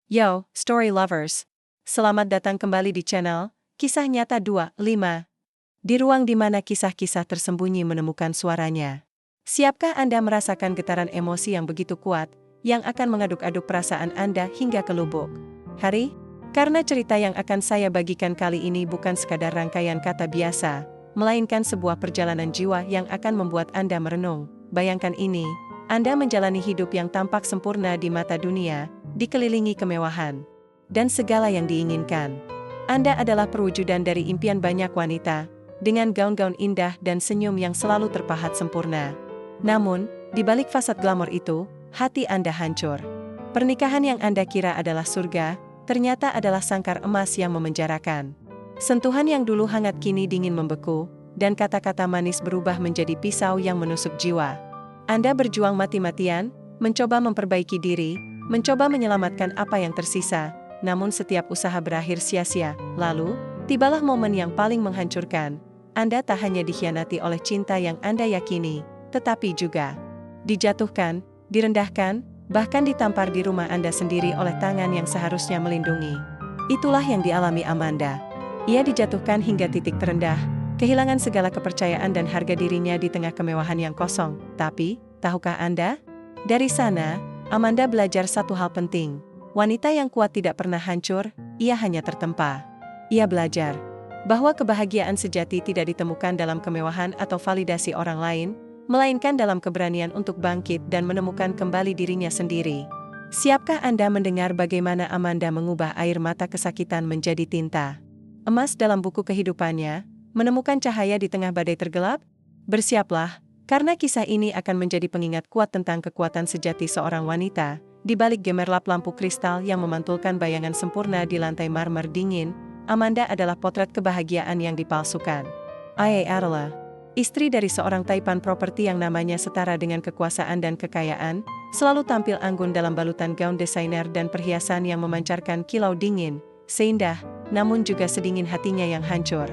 Yo, story lovers. Selamat datang kembali di channel Kisah Nyata 25. Di ruang di mana kisah-kisah tersembunyi menemukan suaranya. Siapkah Anda merasakan getaran emosi yang begitu kuat, yang akan mengaduk-aduk perasaan Anda hingga ke lubuk? Hari? Karena cerita yang akan saya bagikan kali ini bukan sekadar rangkaian kata biasa, melainkan sebuah perjalanan jiwa yang akan membuat Anda merenung. Bayangkan ini, Anda menjalani hidup yang tampak sempurna di mata dunia, dikelilingi kemewahan dan segala yang diinginkan. Anda adalah perwujudan dari impian banyak wanita, dengan gaun-gaun indah dan senyum yang selalu terpahat sempurna. Namun, di balik fasad glamor itu, hati Anda hancur. Pernikahan yang Anda kira adalah surga, ternyata adalah sangkar emas yang memenjarakan. Sentuhan yang dulu hangat kini dingin membeku, dan kata-kata manis berubah menjadi pisau yang menusuk jiwa. Anda berjuang mati-matian, mencoba memperbaiki diri, mencoba menyelamatkan apa yang tersisa, namun setiap usaha berakhir sia-sia. Lalu, tibalah momen yang paling menghancurkan. Anda tak hanya dikhianati oleh cinta yang Anda yakini, tetapi juga dijatuhkan, direndahkan, bahkan ditampar di rumah Anda sendiri oleh tangan yang seharusnya melindungi. Itulah yang dialami Amanda. Ia dijatuhkan hingga titik terendah, kehilangan segala kepercayaan dan harga dirinya di tengah kemewahan yang kosong. Tapi, tahukah Anda? Dari sana, Amanda belajar satu hal penting. Wanita yang kuat tidak pernah hancur, ia hanya tertempa. Ia belajar bahwa kebahagiaan sejati tidak ditemukan dalam kemewahan atau validasi orang lain, melainkan dalam keberanian untuk bangkit dan menemukan kembali dirinya sendiri. Siapkah Anda mendengar bagaimana Amanda mengubah air mata kesakitan menjadi tinta emas dalam buku kehidupannya, menemukan cahaya di tengah badai tergelap? Bersiaplah, karena kisah ini akan menjadi pengingat kuat tentang kekuatan sejati seorang wanita, di balik gemerlap lampu kristal yang memantulkan bayangan sempurna di lantai marmer dingin. Amanda adalah potret kebahagiaan yang dipalsukan. Ia adalah istri dari seorang taipan properti yang namanya setara dengan kekuasaan dan kekayaan, selalu tampil anggun dalam balutan gaun desainer dan perhiasan yang memancarkan kilau dingin, seindah, namun juga sedingin hatinya yang hancur.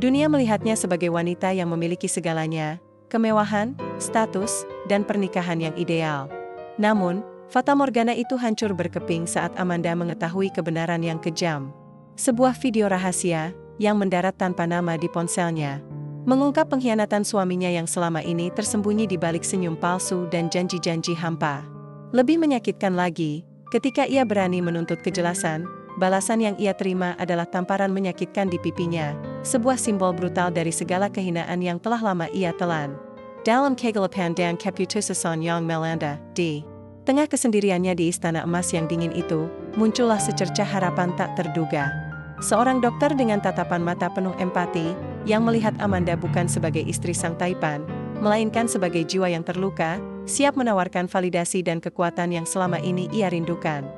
Dunia melihatnya sebagai wanita yang memiliki segalanya, kemewahan, status, dan pernikahan yang ideal. Namun, fata morgana itu hancur berkeping saat Amanda mengetahui kebenaran yang kejam. Sebuah video rahasia, yang mendarat tanpa nama di ponselnya, mengungkap pengkhianatan suaminya yang selama ini tersembunyi di balik senyum palsu dan janji-janji hampa. Lebih menyakitkan lagi, ketika ia berani menuntut kejelasan, balasan yang ia terima adalah tamparan menyakitkan di pipinya, sebuah simbol brutal dari segala kehinaan yang telah lama ia telan. Dalam kegelapan dan keputusan yang melanda, di tengah kesendiriannya di istana emas yang dingin itu, muncullah secercah harapan tak terduga. Seorang dokter dengan tatapan mata penuh empati, yang melihat Amanda bukan sebagai istri sang taipan, melainkan sebagai jiwa yang terluka, siap menawarkan validasi dan kekuatan yang selama ini ia rindukan.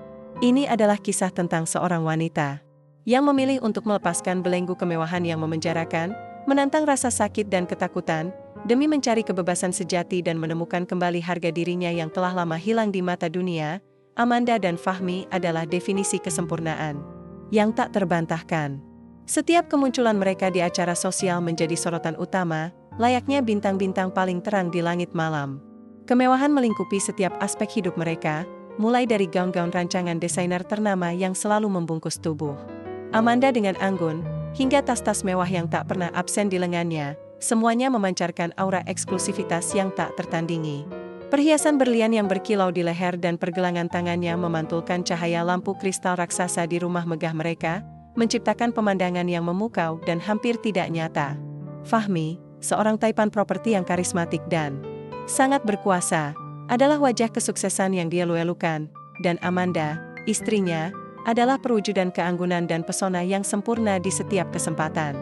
Ini adalah kisah tentang seorang wanita yang memilih untuk melepaskan belenggu kemewahan yang memenjarakan, menantang rasa sakit dan ketakutan, demi mencari kebebasan sejati dan menemukan kembali harga dirinya yang telah lama hilang di mata dunia. Amanda dan Fahmi adalah definisi kesempurnaan yang tak terbantahkan. Setiap kemunculan mereka di acara sosial menjadi sorotan utama, layaknya bintang-bintang paling terang di langit malam. Kemewahan melingkupi setiap aspek hidup mereka, mulai dari gaun-gaun rancangan desainer ternama yang selalu membungkus tubuh Amanda dengan anggun, hingga tas-tas mewah yang tak pernah absen di lengannya, semuanya memancarkan aura eksklusivitas yang tak tertandingi. Perhiasan berlian yang berkilau di leher dan pergelangan tangannya memantulkan cahaya lampu kristal raksasa di rumah megah mereka, menciptakan pemandangan yang memukau dan hampir tidak nyata. Fahmi, seorang taipan properti yang karismatik dan sangat berkuasa, adalah wajah kesuksesan yang dia luelukan, dan Amanda, istrinya, adalah perwujudan keanggunan dan pesona yang sempurna di setiap kesempatan.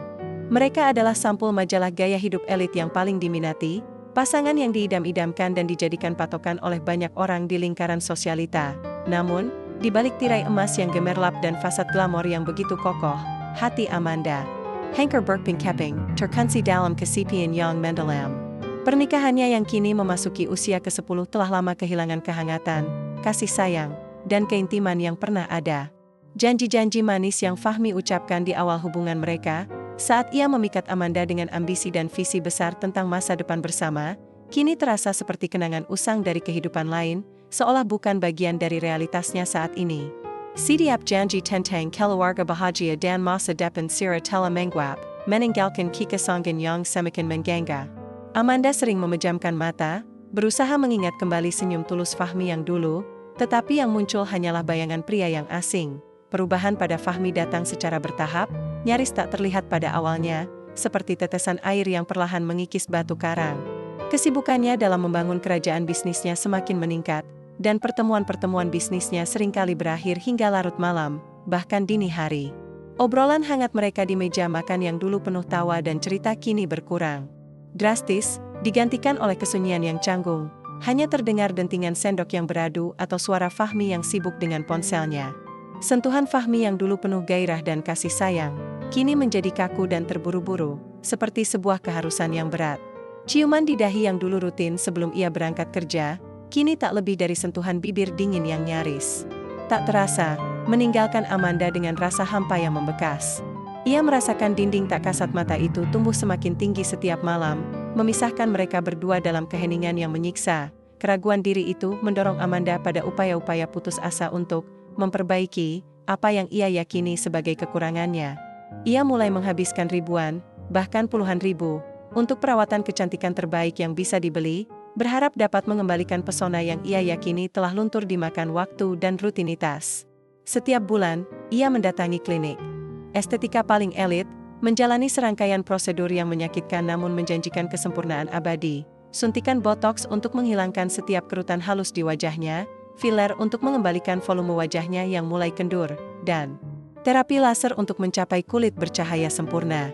Mereka adalah sampul majalah gaya hidup elit yang paling diminati, pasangan yang diidam-idamkan dan dijadikan patokan oleh banyak orang di lingkaran sosialita. Namun, di balik tirai emas yang gemerlap dan fasad glamor yang begitu kokoh, hati Amanda hancur berkeping-keping, terkunci dalam kesepian yang mendalam. Pernikahannya yang kini memasuki usia ke-10 telah lama kehilangan kehangatan, kasih sayang, dan keintiman yang pernah ada. Janji-janji manis yang Fahmi ucapkan di awal hubungan mereka, saat ia memikat Amanda dengan ambisi dan visi besar tentang masa depan bersama, kini terasa seperti kenangan usang dari kehidupan lain, seolah bukan bagian dari realitasnya saat ini. Setiap janji tentang keluarga bahagia dan masa depan Sira telah menguap, meninggalkan kekosongan yang semakin mengganggu. Amanda sering memejamkan mata, berusaha mengingat kembali senyum tulus Fahmi yang dulu, tetapi yang muncul hanyalah bayangan pria yang asing. Perubahan pada Fahmi datang secara bertahap, nyaris tak terlihat pada awalnya, seperti tetesan air yang perlahan mengikis batu karang. Kesibukannya dalam membangun kerajaan bisnisnya semakin meningkat, dan pertemuan-pertemuan bisnisnya seringkali berakhir hingga larut malam, bahkan dini hari. Obrolan hangat mereka di meja makan yang dulu penuh tawa dan cerita kini berkurang drastis, digantikan oleh kesunyian yang canggung. Hanya terdengar dentingan sendok yang beradu atau suara Fahmi yang sibuk dengan ponselnya. Sentuhan Fahmi yang dulu penuh gairah dan kasih sayang, kini menjadi kaku dan terburu-buru, seperti sebuah keharusan yang berat. Ciuman di dahi yang dulu rutin sebelum ia berangkat kerja, kini tak lebih dari sentuhan bibir dingin yang nyaris tak terasa, meninggalkan Amanda dengan rasa hampa yang membekas. Ia merasakan dinding tak kasat mata itu tumbuh semakin tinggi setiap malam, memisahkan mereka berdua dalam keheningan yang menyiksa. Keraguan diri itu mendorong Amanda pada upaya-upaya putus asa untuk memperbaiki apa yang ia yakini sebagai kekurangannya. Ia mulai menghabiskan ribuan, bahkan puluhan ribu, untuk perawatan kecantikan terbaik yang bisa dibeli, berharap dapat mengembalikan pesona yang ia yakini telah luntur dimakan waktu dan rutinitas. Setiap bulan, ia mendatangi klinik estetika paling elit, menjalani serangkaian prosedur yang menyakitkan namun menjanjikan kesempurnaan abadi, suntikan botox untuk menghilangkan setiap kerutan halus di wajahnya, filler untuk mengembalikan volume wajahnya yang mulai kendur, dan terapi laser untuk mencapai kulit bercahaya sempurna.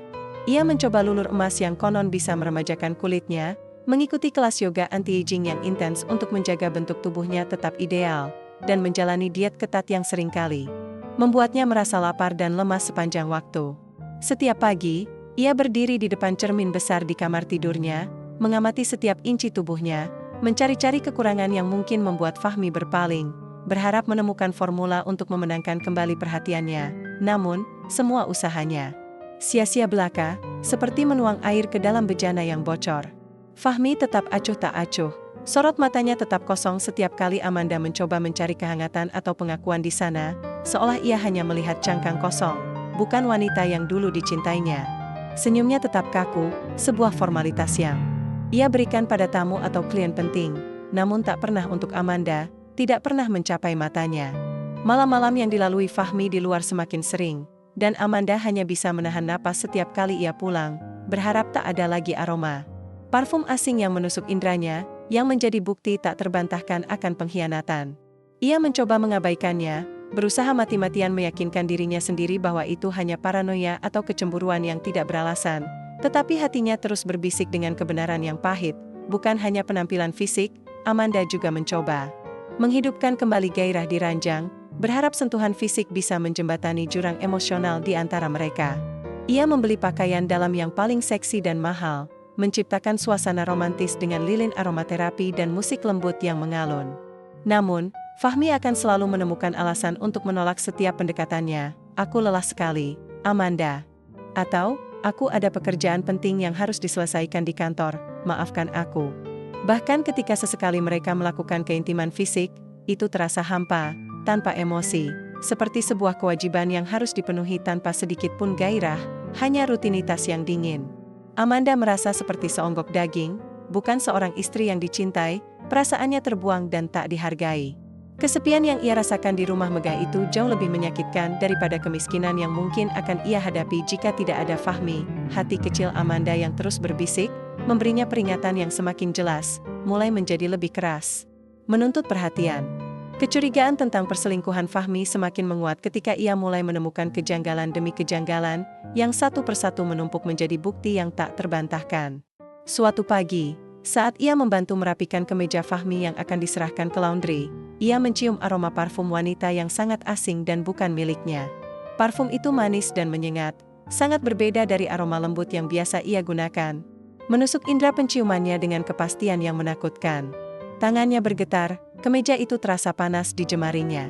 Ia mencoba lulur emas yang konon bisa meremajakan kulitnya, mengikuti kelas yoga anti-aging yang intens untuk menjaga bentuk tubuhnya tetap ideal, dan menjalani diet ketat yang seringkali membuatnya merasa lapar dan lemas sepanjang waktu. Setiap pagi, ia berdiri di depan cermin besar di kamar tidurnya, mengamati setiap inci tubuhnya, mencari-cari kekurangan yang mungkin membuat Fahmi berpaling, berharap menemukan formula untuk memenangkan kembali perhatiannya. Namun, semua usahanya sia-sia belaka, seperti menuang air ke dalam bejana yang bocor. Fahmi tetap acuh tak acuh, sorot matanya tetap kosong setiap kali Amanda mencoba mencari kehangatan atau pengakuan di sana, seolah ia hanya melihat cangkang kosong, bukan wanita yang dulu dicintainya. Senyumnya tetap kaku, sebuah formalitas yang ia berikan pada tamu atau klien penting, namun tak pernah untuk Amanda, tidak pernah mencapai matanya. Malam-malam yang dilalui Fahmi di luar semakin sering, dan Amanda hanya bisa menahan napas setiap kali ia pulang, berharap tak ada lagi aroma parfum asing yang menusuk indranya, yang menjadi bukti tak terbantahkan akan pengkhianatan. Ia mencoba mengabaikannya, berusaha mati-matian meyakinkan dirinya sendiri bahwa itu hanya paranoia atau kecemburuan yang tidak beralasan, tetapi hatinya terus berbisik dengan kebenaran yang pahit. Bukan hanya penampilan fisik, Amanda juga mencoba menghidupkan kembali gairah di ranjang, berharap sentuhan fisik bisa menjembatani jurang emosional di antara mereka. Ia membeli pakaian dalam yang paling seksi dan mahal, menciptakan suasana romantis dengan lilin aromaterapi dan musik lembut yang mengalun. Namun, Fahmi akan selalu menemukan alasan untuk menolak setiap pendekatannya. Aku lelah sekali, Amanda. Atau, aku ada pekerjaan penting yang harus diselesaikan di kantor, maafkan aku. Bahkan ketika sesekali mereka melakukan keintiman fisik, itu terasa hampa, tanpa emosi, seperti sebuah kewajiban yang harus dipenuhi tanpa sedikit pun gairah, hanya rutinitas yang dingin. Amanda merasa seperti seonggok daging, bukan seorang istri yang dicintai, perasaannya terbuang dan tak dihargai. Kesepian yang ia rasakan di rumah megah itu jauh lebih menyakitkan daripada kemiskinan yang mungkin akan ia hadapi jika tidak ada Fahmi. Hati kecil Amanda yang terus berbisik, memberinya peringatan yang semakin jelas, mulai menjadi lebih keras, menuntut perhatian. Kecurigaan tentang perselingkuhan Fahmi semakin menguat ketika ia mulai menemukan kejanggalan demi kejanggalan, yang satu persatu menumpuk menjadi bukti yang tak terbantahkan. Suatu pagi, saat ia membantu merapikan kemeja Fahmi yang akan diserahkan ke laundry, ia mencium aroma parfum wanita yang sangat asing dan bukan miliknya. Parfum itu manis dan menyengat, sangat berbeda dari aroma lembut yang biasa ia gunakan. Menusuk indera penciumannya dengan kepastian yang menakutkan. Tangannya bergetar, kemeja itu terasa panas di jemarinya.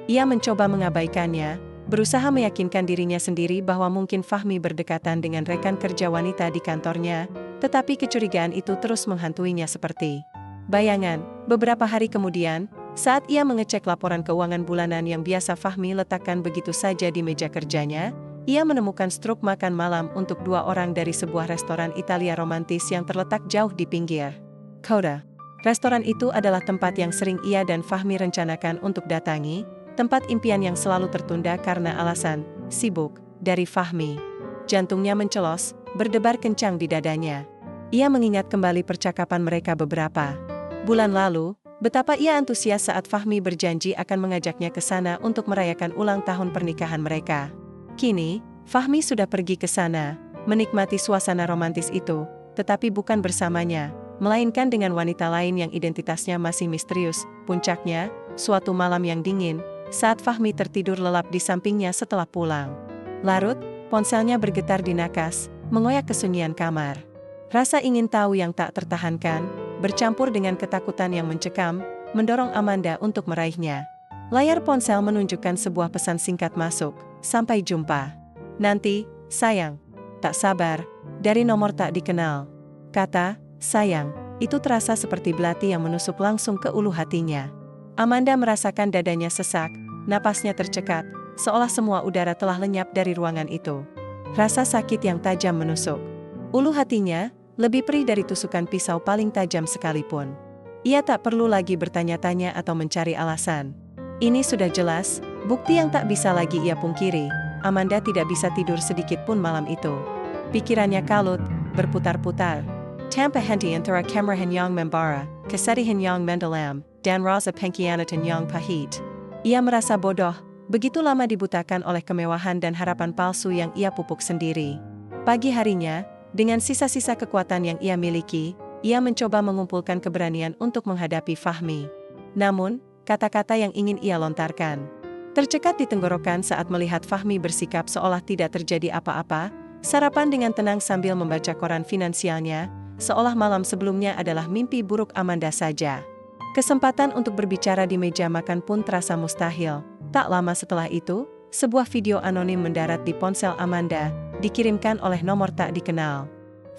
Ia mencoba mengabaikannya, berusaha meyakinkan dirinya sendiri bahwa mungkin Fahmi berdekatan dengan rekan kerja wanita di kantornya, tetapi kecurigaan itu terus menghantuinya seperti bayangan. Beberapa hari kemudian, Saat ia mengecek laporan keuangan bulanan yang biasa Fahmi letakkan begitu saja di meja kerjanya, ia menemukan struk makan malam untuk 2 orang dari sebuah restoran Italia romantis yang terletak jauh di pinggir kota. Restoran itu adalah tempat yang sering ia dan Fahmi rencanakan untuk datangi, tempat impian yang selalu tertunda karena alasan sibuk dari Fahmi. Jantungnya mencelos, berdebar kencang di dadanya. Ia mengingat kembali percakapan mereka beberapa bulan lalu, betapa ia antusias saat Fahmi berjanji akan mengajaknya ke sana untuk merayakan ulang tahun pernikahan mereka. Kini, Fahmi sudah pergi ke sana, menikmati suasana romantis itu, tetapi bukan bersamanya, melainkan dengan wanita lain yang identitasnya masih misterius. Puncaknya, suatu malam yang dingin, saat Fahmi tertidur lelap di sampingnya setelah pulang larut, ponselnya bergetar di nakas, mengoyak kesunyian kamar. Rasa ingin tahu yang tak tertahankan, bercampur dengan ketakutan yang mencekam, mendorong Amanda untuk meraihnya. Layar ponsel menunjukkan sebuah pesan singkat masuk, "Sampai jumpa nanti, sayang. Tak sabar," dari nomor tak dikenal. Kata, "sayang," itu terasa seperti belati yang menusuk langsung ke ulu hatinya. Amanda merasakan dadanya sesak, napasnya tercekat, seolah semua udara telah lenyap dari ruangan itu. Rasa sakit yang tajam menusuk ulu hatinya, lebih perih dari tusukan pisau paling tajam sekalipun. Ia tak perlu lagi bertanya-tanya atau mencari alasan. Ini sudah jelas, bukti yang tak bisa lagi ia pungkiri. Amanda tidak bisa tidur sedikit pun malam itu. Pikirannya kalut, berputar-putar. Tanpa henti antara kemarahan yang membara, kesedihan yang mendalam, dan rasa pengkhianatan yang pahit. Ia merasa bodoh, begitu lama dibutakan oleh kemewahan dan harapan palsu yang ia pupuk sendiri. Pagi harinya, dengan sisa-sisa kekuatan yang ia miliki, ia mencoba mengumpulkan keberanian untuk menghadapi Fahmi. Namun, kata-kata yang ingin ia lontarkan tercekat di tenggorokan saat melihat Fahmi bersikap seolah tidak terjadi apa-apa, sarapan dengan tenang sambil membaca koran finansialnya, seolah malam sebelumnya adalah mimpi buruk Amanda saja. Kesempatan untuk berbicara di meja makan pun terasa mustahil. Tak lama setelah itu, sebuah video anonim mendarat di ponsel Amanda, dikirimkan oleh nomor tak dikenal.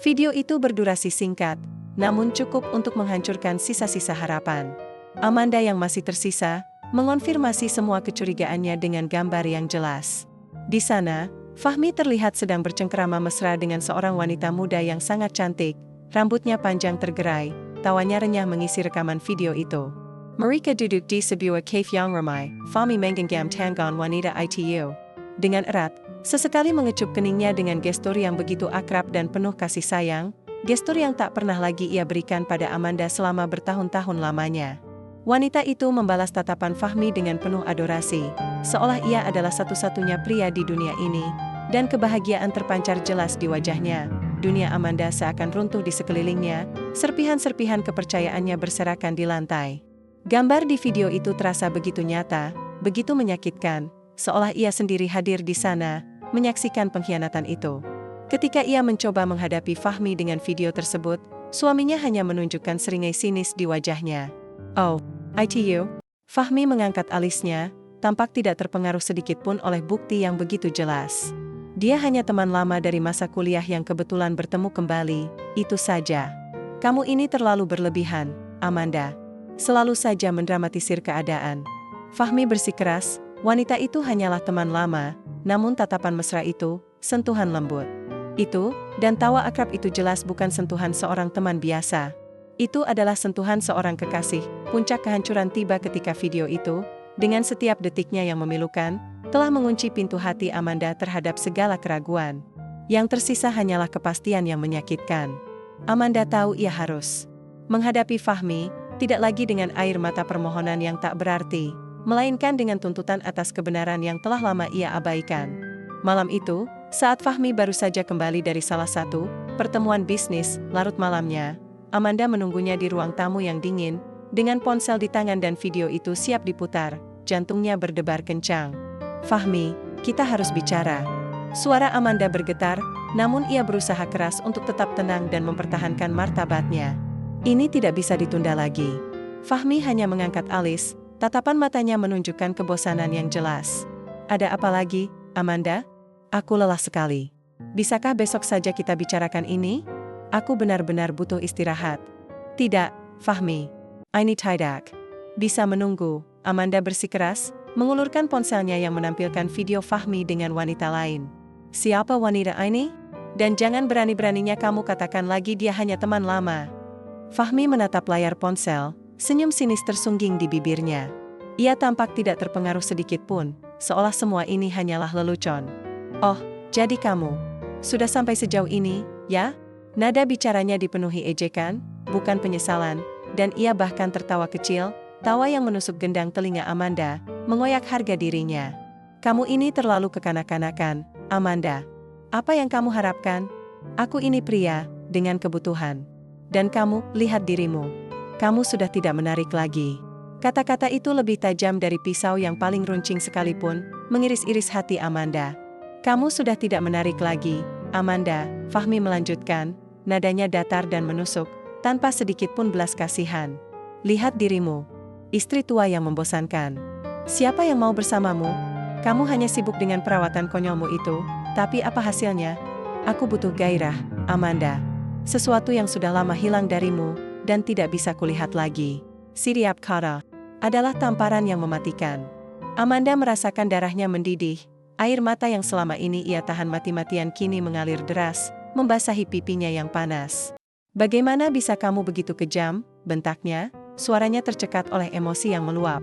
Video itu berdurasi singkat, namun cukup untuk menghancurkan sisa-sisa harapan. Amanda yang masih tersisa, mengonfirmasi semua kecurigaannya dengan gambar yang jelas. Di sana, Fahmi terlihat sedang bercengkerama mesra dengan seorang wanita muda yang sangat cantik, rambutnya panjang tergerai, tawanya renyah mengisi rekaman video itu. Mereka duduk di sebuah cafe yang ramai, Fahmi menggenggam tangan wanita itu dengan erat, sesekali mengecup keningnya dengan gestur yang begitu akrab dan penuh kasih sayang, gestur yang tak pernah lagi ia berikan pada Amanda selama bertahun-tahun lamanya. Wanita itu membalas tatapan Fahmi dengan penuh adorasi, seolah ia adalah satu-satunya pria di dunia ini, dan kebahagiaan terpancar jelas di wajahnya. Dunia Amanda seakan runtuh di sekelilingnya, serpihan-serpihan kepercayaannya berserakan di lantai. Gambar di video itu terasa begitu nyata, begitu menyakitkan, seolah ia sendiri hadir di sana, menyaksikan pengkhianatan itu. Ketika ia mencoba menghadapi Fahmi dengan video tersebut, suaminya hanya menunjukkan seringai sinis di wajahnya. "Oh, itu?" Fahmi mengangkat alisnya, tampak tidak terpengaruh sedikit pun oleh bukti yang begitu jelas. Dia hanya teman lama dari masa kuliah yang kebetulan bertemu kembali, itu saja. "Kamu ini terlalu berlebihan, Amanda. Selalu saja mendramatisir keadaan." Fahmi bersikeras, wanita itu hanyalah teman lama, namun tatapan mesra itu, sentuhan lembut itu, dan tawa akrab itu jelas bukan sentuhan seorang teman biasa. Itu adalah sentuhan seorang kekasih. Puncak kehancuran tiba ketika video itu, dengan setiap detiknya yang memilukan, telah mengunci pintu hati Amanda terhadap segala keraguan. Yang tersisa hanyalah kepastian yang menyakitkan. Amanda tahu ia harus menghadapi Fahmi, tidak lagi dengan air mata permohonan yang tak berarti, melainkan dengan tuntutan atas kebenaran yang telah lama ia abaikan. Malam itu, saat Fahmi baru saja kembali dari salah satu pertemuan bisnis, larut malamnya, Amanda menunggunya di ruang tamu yang dingin, dengan ponsel di tangan dan video itu siap diputar, jantungnya berdebar kencang. "Fahmi, kita harus bicara." Suara Amanda bergetar, namun ia berusaha keras untuk tetap tenang dan mempertahankan martabatnya. Ini tidak bisa ditunda lagi. Fahmi hanya mengangkat alis, tatapan matanya menunjukkan kebosanan yang jelas. "Ada apa lagi, Amanda? Aku lelah sekali. Bisakah besok saja kita bicarakan ini? Aku benar-benar butuh istirahat." "Tidak, Fahmi. Ini tidak Bisa menunggu, Amanda bersikeras, mengulurkan ponselnya yang menampilkan video Fahmi dengan wanita lain. Siapa wanita ini? Dan jangan berani-beraninya kamu katakan lagi dia hanya teman lama. Fahmi menatap layar ponsel, senyum sinis tersungging di bibirnya. Ia tampak tidak terpengaruh sedikit pun, seolah semua ini hanyalah lelucon. Oh, jadi kamu sudah sampai sejauh ini, ya? Nada bicaranya dipenuhi ejekan, bukan penyesalan, dan ia bahkan tertawa kecil, tawa yang menusuk gendang telinga Amanda, mengoyak harga dirinya. Kamu ini terlalu kekanak-kanakan, Amanda. Apa yang kamu harapkan? Aku ini pria, dengan kebutuhan. Dan kamu, lihat dirimu. Kamu sudah tidak menarik lagi. Kata-kata itu lebih tajam dari pisau yang paling runcing sekalipun, mengiris-iris hati Amanda. Kamu sudah tidak menarik lagi, Amanda, Fahmi melanjutkan, nadanya datar dan menusuk, tanpa sedikit pun belas kasihan. Lihat dirimu. Istri tua yang membosankan. Siapa yang mau bersamamu? Kamu hanya sibuk dengan perawatan konyolmu itu, tapi apa hasilnya? Aku butuh gairah, Amanda. Sesuatu yang sudah lama hilang darimu, dan tidak bisa kulihat lagi. Setiap kata adalah tamparan yang mematikan. Amanda merasakan darahnya mendidih, air mata yang selama ini ia tahan mati-matian kini mengalir deras, membasahi pipinya yang panas. Bagaimana bisa kamu begitu kejam? Bentaknya, suaranya tercekat oleh emosi yang meluap.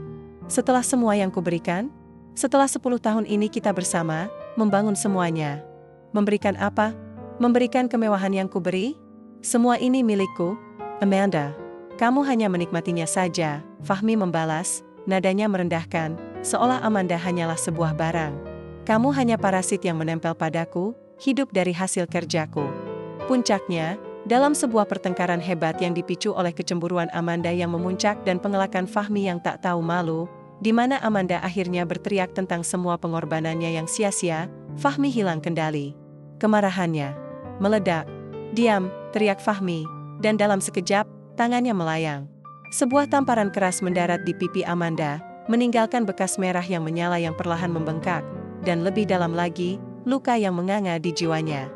Setelah semua yang kuberikan? Setelah 10 tahun ini kita bersama, membangun semuanya. Memberikan apa? Memberikan kemewahan yang kuberi? Semua ini milikku, Amanda. Kamu hanya menikmatinya saja, Fahmi membalas, nadanya merendahkan, seolah Amanda hanyalah sebuah barang. Kamu hanya parasit yang menempel padaku, hidup dari hasil kerjaku. Puncaknya, dalam sebuah pertengkaran hebat yang dipicu oleh kecemburuan Amanda yang memuncak dan pengelakan Fahmi yang tak tahu malu, di mana Amanda akhirnya berteriak tentang semua pengorbanannya yang sia-sia, Fahmi hilang kendali. Kemarahannya meledak. Diam, teriak Fahmi, dan dalam sekejap, tangannya melayang. Sebuah tamparan keras mendarat di pipi Amanda, meninggalkan bekas merah yang menyala yang perlahan membengkak, dan lebih dalam lagi, luka yang menganga di jiwanya.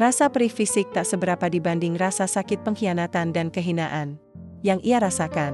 Rasa perih fisik tak seberapa dibanding rasa sakit pengkhianatan dan kehinaan yang ia rasakan.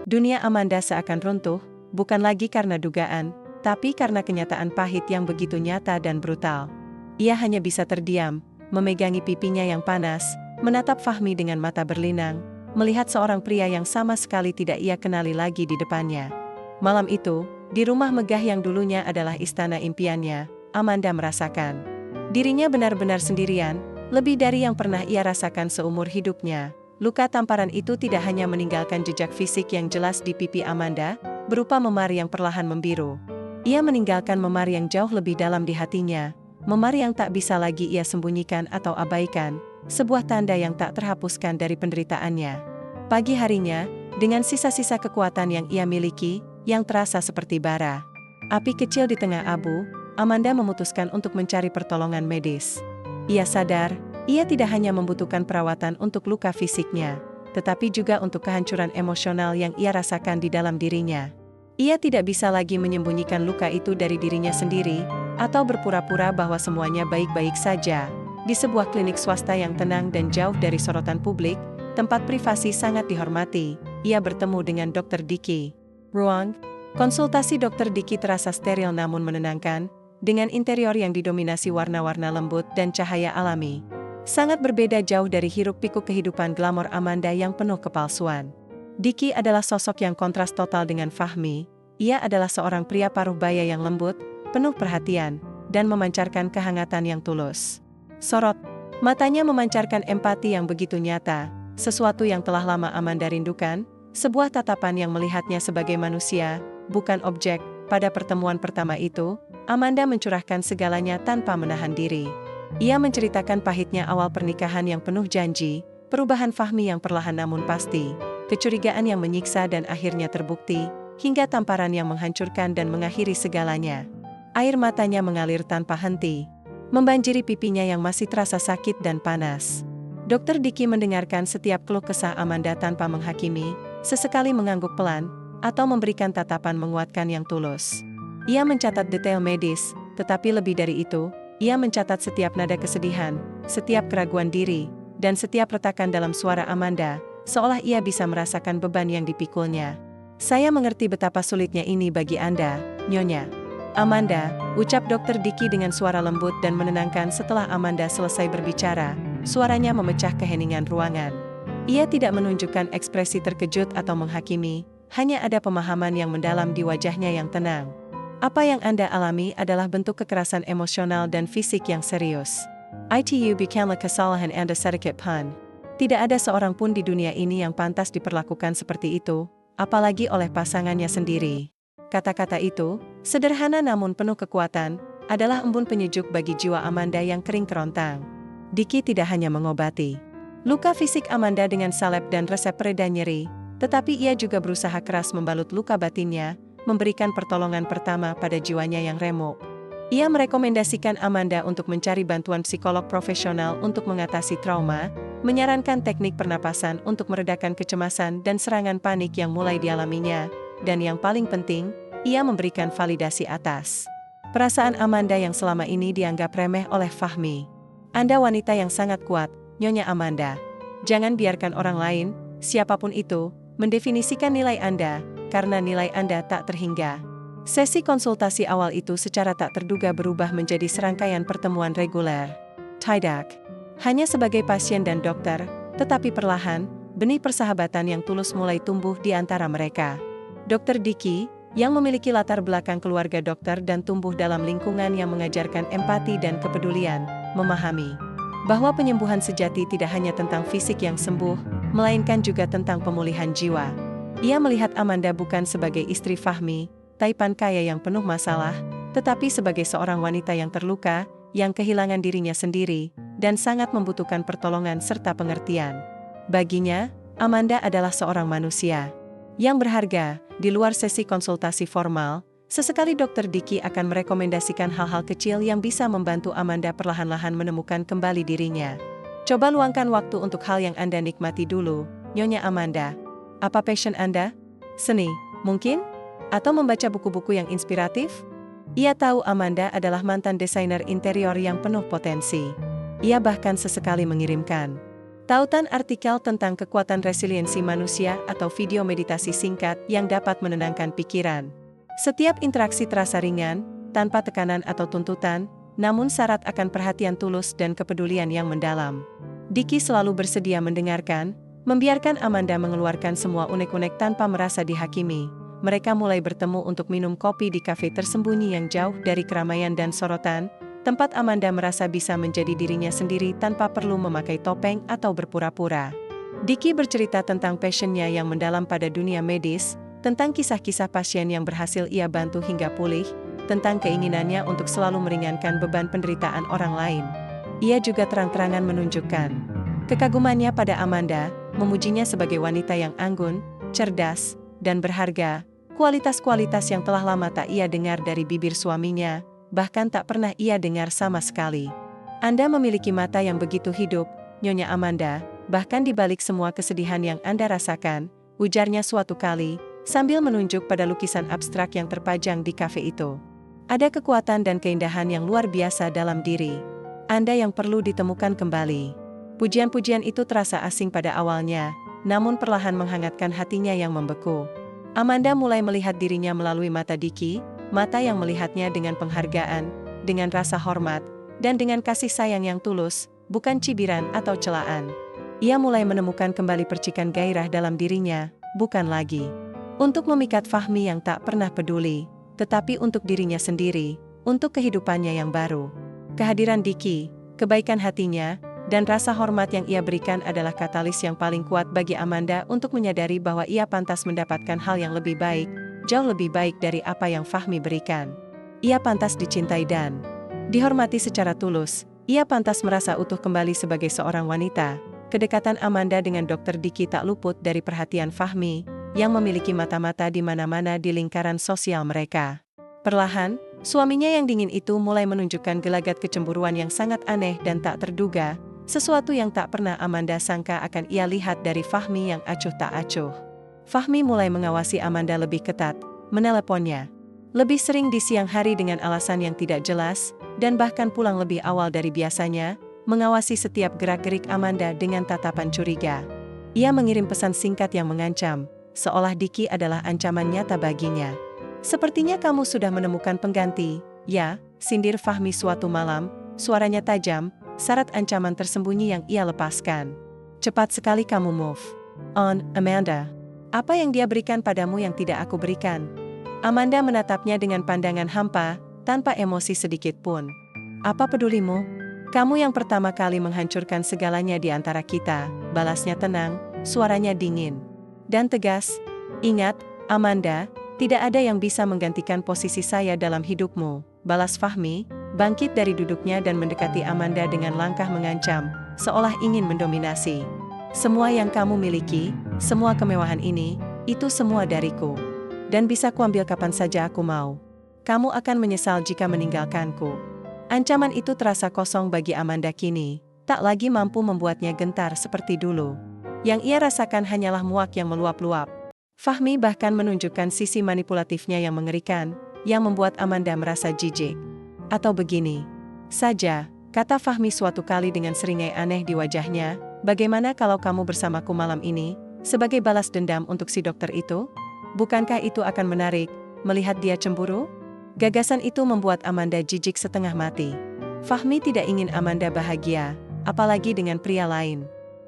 Dunia Amanda seakan runtuh, bukan lagi karena dugaan, tapi karena kenyataan pahit yang begitu nyata dan brutal. Ia hanya bisa terdiam, memegangi pipinya yang panas, menatap Fahmi dengan mata berlinang, melihat seorang pria yang sama sekali tidak ia kenali lagi di depannya. Malam itu, di rumah megah yang dulunya adalah istana impiannya, Amanda merasakan dirinya benar-benar sendirian, lebih dari yang pernah ia rasakan seumur hidupnya. Luka tamparan itu tidak hanya meninggalkan jejak fisik yang jelas di pipi Amanda, berupa memar yang perlahan membiru. Ia meninggalkan memar yang jauh lebih dalam di hatinya, memar yang tak bisa lagi ia sembunyikan atau abaikan, sebuah tanda yang tak terhapuskan dari penderitaannya. Pagi harinya, dengan sisa-sisa kekuatan yang ia miliki, yang terasa seperti bara api kecil di tengah abu, Amanda memutuskan untuk mencari pertolongan medis. Ia sadar, ia tidak hanya membutuhkan perawatan untuk luka fisiknya, tetapi juga untuk kehancuran emosional yang ia rasakan di dalam dirinya. Ia tidak bisa lagi menyembunyikan luka itu dari dirinya sendiri, atau berpura-pura bahwa semuanya baik-baik saja. Di sebuah klinik swasta yang tenang dan jauh dari sorotan publik, tempat privasi sangat dihormati, ia bertemu dengan Dr. Dicky. Ruang konsultasi Dr. Dicky terasa steril namun menenangkan, dengan interior yang didominasi warna-warna lembut dan cahaya alami. Sangat berbeda jauh dari hiruk-pikuk kehidupan glamor Amanda yang penuh kepalsuan. Dicky adalah sosok yang kontras total dengan Fahmi. Ia adalah seorang pria paruh baya yang lembut, penuh perhatian, dan memancarkan kehangatan yang tulus. Sorot matanya memancarkan empati yang begitu nyata, sesuatu yang telah lama Amanda rindukan, sebuah tatapan yang melihatnya sebagai manusia, bukan objek. Pada pertemuan pertama itu, Amanda mencurahkan segalanya tanpa menahan diri. Ia menceritakan pahitnya awal pernikahan yang penuh janji, perubahan Fahmi yang perlahan namun pasti, kecurigaan yang menyiksa dan akhirnya terbukti, hingga tamparan yang menghancurkan dan mengakhiri segalanya. Air matanya mengalir tanpa henti, membanjiri pipinya yang masih terasa sakit dan panas. Dr. Dicky mendengarkan setiap keluh kesah Amanda tanpa menghakimi, sesekali mengangguk pelan, atau memberikan tatapan menguatkan yang tulus. Ia mencatat detail medis, tetapi lebih dari itu, ia mencatat setiap nada kesedihan, setiap keraguan diri, dan setiap retakan dalam suara Amanda, seolah ia bisa merasakan beban yang dipikulnya. Saya mengerti betapa sulitnya ini bagi Anda, Nyonya Amanda, ucap Dr. Dicky dengan suara lembut dan menenangkan setelah Amanda selesai berbicara. Suaranya memecah keheningan ruangan. Ia tidak menunjukkan ekspresi terkejut atau menghakimi, hanya ada pemahaman yang mendalam di wajahnya yang tenang. Apa yang Anda alami adalah bentuk kekerasan emosional dan fisik yang serius. Itu bukanlah kesalahan Anda sedikit pun. Tidak ada seorang pun di dunia ini yang pantas diperlakukan seperti itu, apalagi oleh pasangannya sendiri. Kata-kata itu, sederhana namun penuh kekuatan, adalah embun penyejuk bagi jiwa Amanda yang kering kerontang. Dicky tidak hanya mengobati luka fisik Amanda dengan salep dan resep pereda nyeri, tetapi ia juga berusaha keras membalut luka batinnya, memberikan pertolongan pertama pada jiwanya yang remuk. Ia merekomendasikan Amanda untuk mencari bantuan psikolog profesional untuk mengatasi trauma, menyarankan teknik pernapasan untuk meredakan kecemasan dan serangan panik yang mulai dialaminya, dan yang paling penting, ia memberikan validasi atas perasaan Amanda yang selama ini dianggap remeh oleh Fahmi. Anda wanita yang sangat kuat, Nyonya Amanda. Jangan biarkan orang lain, siapapun itu, mendefinisikan nilai Anda, karena nilai Anda tak terhingga. Sesi konsultasi awal itu secara tak terduga berubah menjadi serangkaian pertemuan reguler. Tidak hanya sebagai pasien dan dokter, tetapi perlahan, benih persahabatan yang tulus mulai tumbuh di antara mereka. Dr. Dicky, yang memiliki latar belakang keluarga dokter dan tumbuh dalam lingkungan yang mengajarkan empati dan kepedulian, memahami bahwa penyembuhan sejati tidak hanya tentang fisik yang sembuh, melainkan juga tentang pemulihan jiwa. Ia melihat Amanda bukan sebagai istri Fahmi, taipan kaya yang penuh masalah, tetapi sebagai seorang wanita yang terluka, yang kehilangan dirinya sendiri, dan sangat membutuhkan pertolongan serta pengertian. Baginya, Amanda adalah seorang manusia yang berharga. Di luar sesi konsultasi formal, sesekali Dr. Dicky akan merekomendasikan hal-hal kecil yang bisa membantu Amanda perlahan-lahan menemukan kembali dirinya. Coba luangkan waktu untuk hal yang Anda nikmati dulu, Nyonya Amanda. Apa passion Anda? Seni, mungkin? Atau membaca buku-buku yang inspiratif? Ia tahu Amanda adalah mantan desainer interior yang penuh potensi. Ia bahkan sesekali mengirimkan tautan artikel tentang kekuatan resiliensi manusia atau video meditasi singkat yang dapat menenangkan pikiran. Setiap interaksi terasa ringan, tanpa tekanan atau tuntutan, namun syarat akan perhatian tulus dan kepedulian yang mendalam. Dicky selalu bersedia mendengarkan, membiarkan Amanda mengeluarkan semua unek-unek tanpa merasa dihakimi. Mereka mulai bertemu untuk minum kopi di kafe tersembunyi yang jauh dari keramaian dan sorotan, tempat Amanda merasa bisa menjadi dirinya sendiri tanpa perlu memakai topeng atau berpura-pura. Dicky bercerita tentang passionnya yang mendalam pada dunia medis, tentang kisah-kisah pasien yang berhasil ia bantu hingga pulih, tentang keinginannya untuk selalu meringankan beban penderitaan orang lain. Ia juga terang-terangan menunjukkan kekagumannya pada Amanda, memujinya sebagai wanita yang anggun, cerdas, dan berharga, kualitas-kualitas yang telah lama tak ia dengar dari bibir suaminya, bahkan tak pernah ia dengar sama sekali. Anda memiliki mata yang begitu hidup, Nyonya Amanda, bahkan di balik semua kesedihan yang Anda rasakan, ujarnya suatu kali, sambil menunjuk pada lukisan abstrak yang terpajang di kafe itu. Ada kekuatan dan keindahan yang luar biasa dalam diri Anda yang perlu ditemukan kembali. Pujian-pujian itu terasa asing pada awalnya, namun perlahan menghangatkan hatinya yang membeku. Amanda mulai melihat dirinya melalui mata Dicky, mata yang melihatnya dengan penghargaan, dengan rasa hormat, dan dengan kasih sayang yang tulus, bukan cibiran atau celaan. Ia mulai menemukan kembali percikan gairah dalam dirinya, bukan lagi untuk memikat Fahmi yang tak pernah peduli, tetapi untuk dirinya sendiri, untuk kehidupannya yang baru. Kehadiran Dicky, kebaikan hatinya, dan rasa hormat yang ia berikan adalah katalis yang paling kuat bagi Amanda untuk menyadari bahwa ia pantas mendapatkan hal yang lebih baik, jauh lebih baik dari apa yang Fahmi berikan. Ia pantas dicintai dan dihormati secara tulus. Ia pantas merasa utuh kembali sebagai seorang wanita. Kedekatan Amanda dengan Dr. Dicky tak luput dari perhatian Fahmi, yang memiliki mata-mata di mana-mana di lingkaran sosial mereka. Perlahan, suaminya yang dingin itu mulai menunjukkan gelagat kecemburuan yang sangat aneh dan tak terduga, sesuatu yang tak pernah Amanda sangka akan ia lihat dari Fahmi yang acuh tak acuh. Fahmi mulai mengawasi Amanda lebih ketat, meneleponnya lebih sering di siang hari dengan alasan yang tidak jelas, dan bahkan pulang lebih awal dari biasanya, mengawasi setiap gerak-gerik Amanda dengan tatapan curiga. Ia mengirim pesan singkat yang mengancam, seolah Diki adalah ancaman nyata baginya. Sepertinya kamu sudah menemukan pengganti, ya, sindir Fahmi suatu malam, suaranya tajam, syarat ancaman tersembunyi yang ia lepaskan. Cepat sekali kamu move on, Amanda. Apa yang dia berikan padamu yang tidak aku berikan? Amanda menatapnya dengan pandangan hampa, tanpa emosi sedikit pun. Apa pedulimu? Kamu yang pertama kali menghancurkan segalanya di antara kita, balasnya tenang, suaranya dingin dan tegas. Ingat, Amanda, tidak ada yang bisa menggantikan posisi saya dalam hidupmu, balas Fahmi, bangkit dari duduknya dan mendekati Amanda dengan langkah mengancam, seolah ingin mendominasi. Semua yang kamu miliki, semua kemewahan ini, itu semua dariku. Dan bisa kuambil kapan saja aku mau. Kamu akan menyesal jika meninggalkanku. Ancaman itu terasa kosong bagi Amanda kini, tak lagi mampu membuatnya gentar seperti dulu. Yang ia rasakan hanyalah muak yang meluap-luap. Fahmi bahkan menunjukkan sisi manipulatifnya yang mengerikan, yang membuat Amanda merasa jijik. Atau begini saja, kata Fahmi suatu kali dengan seringai aneh di wajahnya, bagaimana kalau kamu bersamaku malam ini, sebagai balas dendam untuk si dokter itu? Bukankah itu akan menarik, melihat dia cemburu? Gagasan itu membuat Amanda jijik setengah mati. Fahmi tidak ingin Amanda bahagia, apalagi dengan pria lain.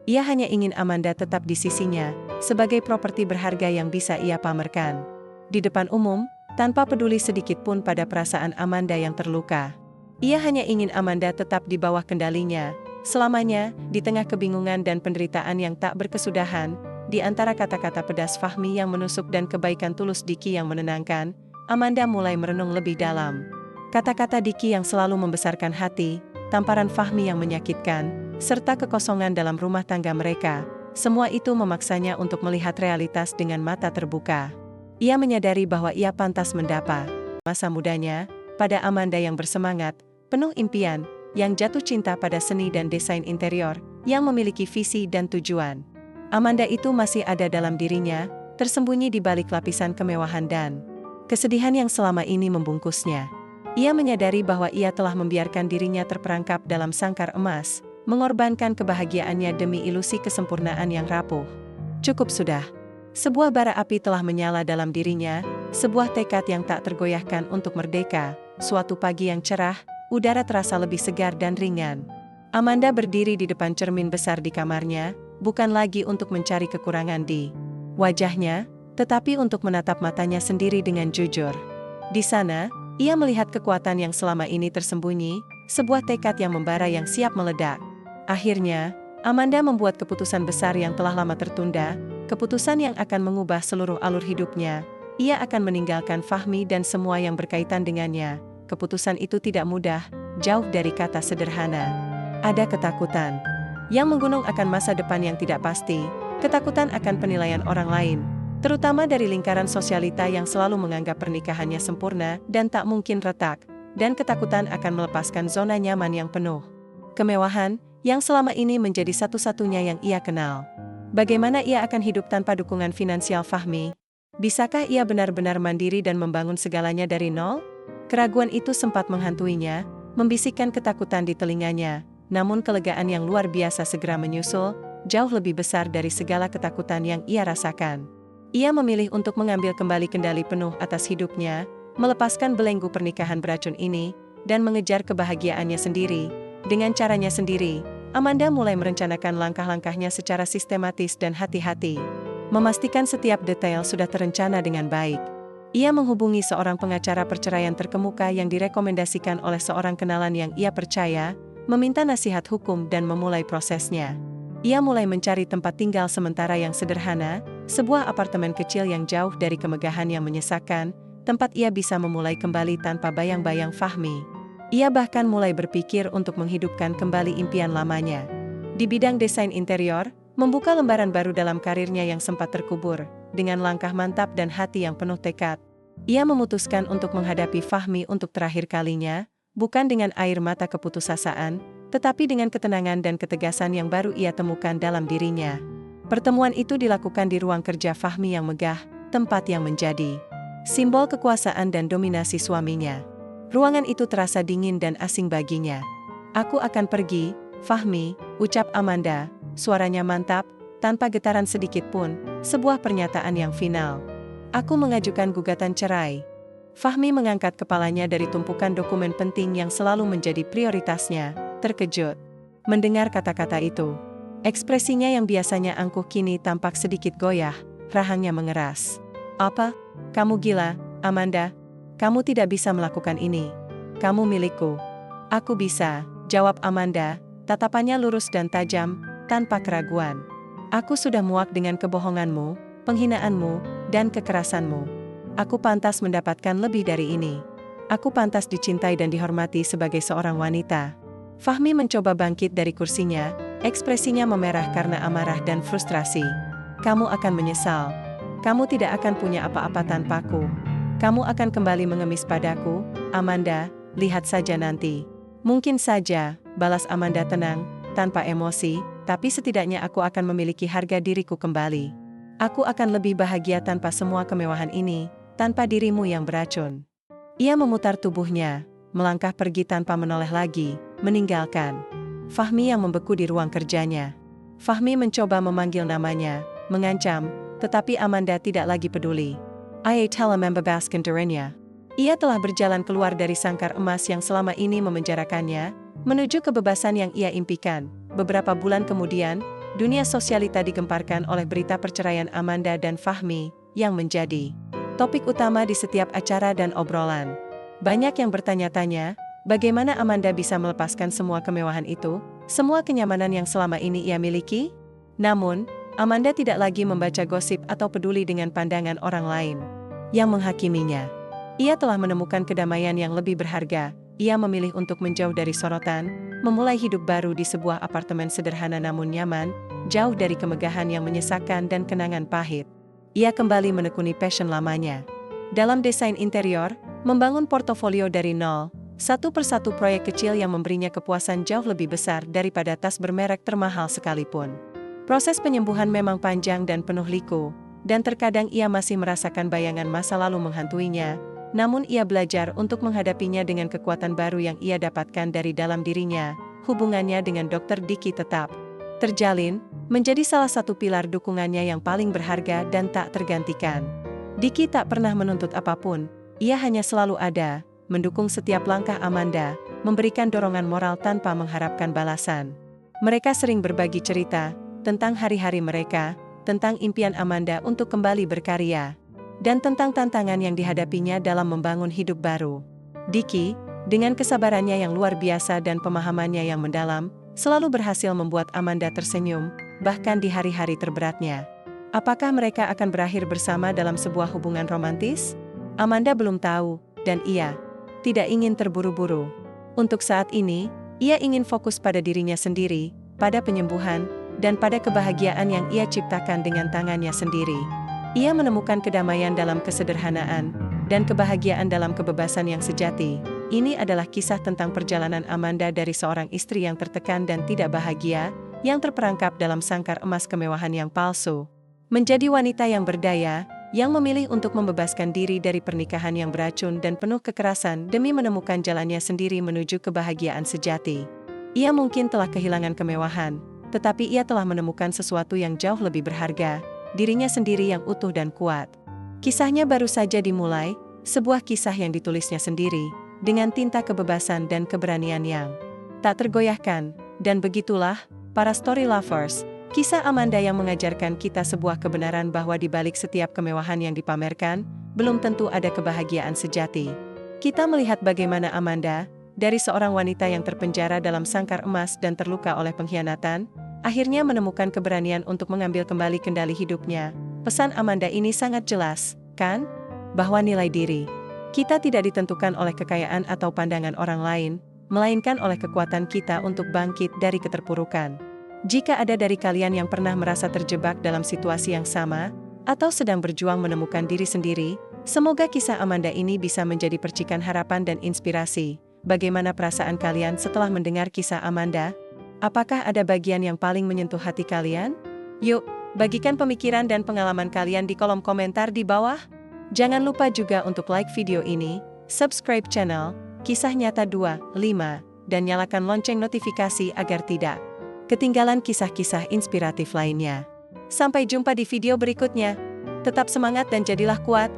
Ia hanya ingin Amanda tetap di sisinya, sebagai properti berharga yang bisa ia pamerkan. Di depan umum, tanpa peduli sedikit pun pada perasaan Amanda yang terluka. Ia hanya ingin Amanda tetap di bawah kendalinya, selamanya, di tengah kebingungan dan penderitaan yang tak berkesudahan, di antara kata-kata pedas Fahmi yang menusuk dan kebaikan tulus Diki yang menenangkan, Amanda mulai merenung lebih dalam. Kata-kata Diki yang selalu membesarkan hati, tamparan Fahmi yang menyakitkan, serta kekosongan dalam rumah tangga mereka, semua itu memaksanya untuk melihat realitas dengan mata terbuka. Ia menyadari bahwa ia pantas mendapa masa mudanya pada Amanda yang bersemangat, penuh impian, yang jatuh cinta pada seni dan desain interior, yang memiliki visi dan tujuan. Amanda itu masih ada dalam dirinya, tersembunyi di balik lapisan kemewahan dan kesedihan yang selama ini membungkusnya. Ia menyadari bahwa ia telah membiarkan dirinya terperangkap dalam sangkar emas, mengorbankan kebahagiaannya demi ilusi kesempurnaan yang rapuh. Cukup sudah. Sebuah bara api telah menyala dalam dirinya, sebuah tekad yang tak tergoyahkan untuk merdeka. Suatu pagi yang cerah, udara terasa lebih segar dan ringan. Amanda berdiri di depan cermin besar di kamarnya, bukan lagi untuk mencari kekurangan di wajahnya, tetapi untuk menatap matanya sendiri dengan jujur. Di sana, ia melihat kekuatan yang selama ini tersembunyi, sebuah tekad yang membara yang siap meledak. Akhirnya, Amanda membuat keputusan besar yang telah lama tertunda, keputusan yang akan mengubah seluruh alur hidupnya. Ia akan meninggalkan Fahmi dan semua yang berkaitan dengannya. Keputusan itu tidak mudah, jauh dari kata sederhana. Ada ketakutan yang menggunung akan masa depan yang tidak pasti, ketakutan akan penilaian orang lain, terutama dari lingkaran sosialita yang selalu menganggap pernikahannya sempurna dan tak mungkin retak, dan ketakutan akan melepaskan zona nyaman yang penuh kemewahan, yang selama ini menjadi satu-satunya yang ia kenal. Bagaimana ia akan hidup tanpa dukungan finansial Fahmi? Bisakah ia benar-benar mandiri dan membangun segalanya dari nol? Keraguan itu sempat menghantuinya, membisikkan ketakutan di telinganya, namun kelegaan yang luar biasa segera menyusul, jauh lebih besar dari segala ketakutan yang ia rasakan. Ia memilih untuk mengambil kembali kendali penuh atas hidupnya, melepaskan belenggu pernikahan beracun ini, dan mengejar kebahagiaannya sendiri. Dengan caranya sendiri, Amanda mulai merencanakan langkah-langkahnya secara sistematis dan hati-hati. Memastikan setiap detail sudah terencana dengan baik. Ia menghubungi seorang pengacara perceraian terkemuka yang direkomendasikan oleh seorang kenalan yang ia percaya, meminta nasihat hukum dan memulai prosesnya. Ia mulai mencari tempat tinggal sementara yang sederhana, sebuah apartemen kecil yang jauh dari kemegahan yang menyesakkan, tempat ia bisa memulai kembali tanpa bayang-bayang Fahmi. Ia bahkan mulai berpikir untuk menghidupkan kembali impian lamanya. Di bidang desain interior, membuka lembaran baru dalam karirnya yang sempat terkubur, dengan langkah mantap dan hati yang penuh tekad. Ia memutuskan untuk menghadapi Fahmi untuk terakhir kalinya, bukan dengan air mata keputusasaan, tetapi dengan ketenangan dan ketegasan yang baru ia temukan dalam dirinya. Pertemuan itu dilakukan di ruang kerja Fahmi yang megah, tempat yang menjadi simbol kekuasaan dan dominasi suaminya. Ruangan itu terasa dingin dan asing baginya. Aku akan pergi, Fahmi, ucap Amanda, suaranya mantap, tanpa getaran sedikit pun, sebuah pernyataan yang final. Aku mengajukan gugatan cerai. Fahmi mengangkat kepalanya dari tumpukan dokumen penting yang selalu menjadi prioritasnya, terkejut. Mendengar kata-kata itu, ekspresinya yang biasanya angkuh kini tampak sedikit goyah, rahangnya mengeras. Apa? Kamu gila, Amanda? Kamu tidak bisa melakukan ini. Kamu milikku. Aku bisa, jawab Amanda, tatapannya lurus dan tajam, tanpa keraguan. Aku sudah muak dengan kebohonganmu, penghinaanmu, dan kekerasanmu. Aku pantas mendapatkan lebih dari ini. Aku pantas dicintai dan dihormati sebagai seorang wanita. Fahmi mencoba bangkit dari kursinya, ekspresinya memerah karena amarah dan frustrasi. Kamu akan menyesal. Kamu tidak akan punya apa-apa tanpaku. Kamu akan kembali mengemis padaku, Amanda, lihat saja nanti. Mungkin saja, balas Amanda tenang, tanpa emosi, tapi setidaknya aku akan memiliki harga diriku kembali. Aku akan lebih bahagia tanpa semua kemewahan ini, tanpa dirimu yang beracun. Ia memutar tubuhnya, melangkah pergi tanpa menoleh lagi, meninggalkan Fahmi yang membeku di ruang kerjanya. Fahmi mencoba memanggil namanya, mengancam, tetapi Amanda tidak lagi peduli. Ia telah membebaskan dirinya. Ia telah berjalan keluar dari sangkar emas yang selama ini memenjarakannya, menuju kebebasan yang ia impikan. Beberapa bulan kemudian, dunia sosialita digemparkan oleh berita perceraian Amanda dan Fahmi, yang menjadi topik utama di setiap acara dan obrolan. Banyak yang bertanya-tanya, bagaimana Amanda bisa melepaskan semua kemewahan itu, semua kenyamanan yang selama ini ia miliki? Namun, Amanda tidak lagi membaca gosip atau peduli dengan pandangan orang lain yang menghakiminya. Ia telah menemukan kedamaian yang lebih berharga. Ia memilih untuk menjauh dari sorotan, memulai hidup baru di sebuah apartemen sederhana namun nyaman, jauh dari kemegahan yang menyesakkan dan kenangan pahit. Ia kembali menekuni passion lamanya. Dalam desain interior, membangun portofolio dari nol, satu persatu proyek kecil yang memberinya kepuasan jauh lebih besar daripada tas bermerek termahal sekalipun. Proses penyembuhan memang panjang dan penuh liku, dan terkadang ia masih merasakan bayangan masa lalu menghantuinya, namun ia belajar untuk menghadapinya dengan kekuatan baru yang ia dapatkan dari dalam dirinya. Hubungannya dengan Dr. Diki tetap terjalin, menjadi salah satu pilar dukungannya yang paling berharga dan tak tergantikan. Diki tak pernah menuntut apapun, ia hanya selalu ada, mendukung setiap langkah Amanda, memberikan dorongan moral tanpa mengharapkan balasan. Mereka sering berbagi cerita tentang hari-hari mereka, tentang impian Amanda untuk kembali berkarya, dan tentang tantangan yang dihadapinya dalam membangun hidup baru. Diki, dengan kesabarannya yang luar biasa dan pemahamannya yang mendalam, selalu berhasil membuat Amanda tersenyum, bahkan di hari-hari terberatnya. Apakah mereka akan berakhir bersama dalam sebuah hubungan romantis? Amanda belum tahu, dan ia tidak ingin terburu-buru. Untuk saat ini, ia ingin fokus pada dirinya sendiri, pada penyembuhan, dan pada kebahagiaan yang ia ciptakan dengan tangannya sendiri. Ia menemukan kedamaian dalam kesederhanaan, dan kebahagiaan dalam kebebasan yang sejati. Ini adalah kisah tentang perjalanan Amanda dari seorang istri yang tertekan dan tidak bahagia, yang terperangkap dalam sangkar emas kemewahan yang palsu, menjadi wanita yang berdaya, yang memilih untuk membebaskan diri dari pernikahan yang beracun dan penuh kekerasan demi menemukan jalannya sendiri menuju kebahagiaan sejati. Ia mungkin telah kehilangan kemewahan, tetapi ia telah menemukan sesuatu yang jauh lebih berharga, dirinya sendiri yang utuh dan kuat. Kisahnya baru saja dimulai, sebuah kisah yang ditulisnya sendiri, dengan tinta kebebasan dan keberanian yang tak tergoyahkan, dan begitulah, para story lovers, kisah Amanda yang mengajarkan kita sebuah kebenaran bahwa di balik setiap kemewahan yang dipamerkan, belum tentu ada kebahagiaan sejati. Kita melihat bagaimana Amanda, dari seorang wanita yang terpenjara dalam sangkar emas dan terluka oleh pengkhianatan, akhirnya menemukan keberanian untuk mengambil kembali kendali hidupnya. Pesan Amanda ini sangat jelas, kan? Bahwa nilai diri kita tidak ditentukan oleh kekayaan atau pandangan orang lain, melainkan oleh kekuatan kita untuk bangkit dari keterpurukan. Jika ada dari kalian yang pernah merasa terjebak dalam situasi yang sama, atau sedang berjuang menemukan diri sendiri, semoga kisah Amanda ini bisa menjadi percikan harapan dan inspirasi. Bagaimana perasaan kalian setelah mendengar kisah Amanda? Apakah ada bagian yang paling menyentuh hati kalian? Yuk, bagikan pemikiran dan pengalaman kalian di kolom komentar di bawah. Jangan lupa juga untuk like video ini, subscribe channel Kisah Nyata 25, dan nyalakan lonceng notifikasi agar tidak ketinggalan kisah-kisah inspiratif lainnya. Sampai jumpa di video berikutnya. Tetap semangat dan jadilah kuat.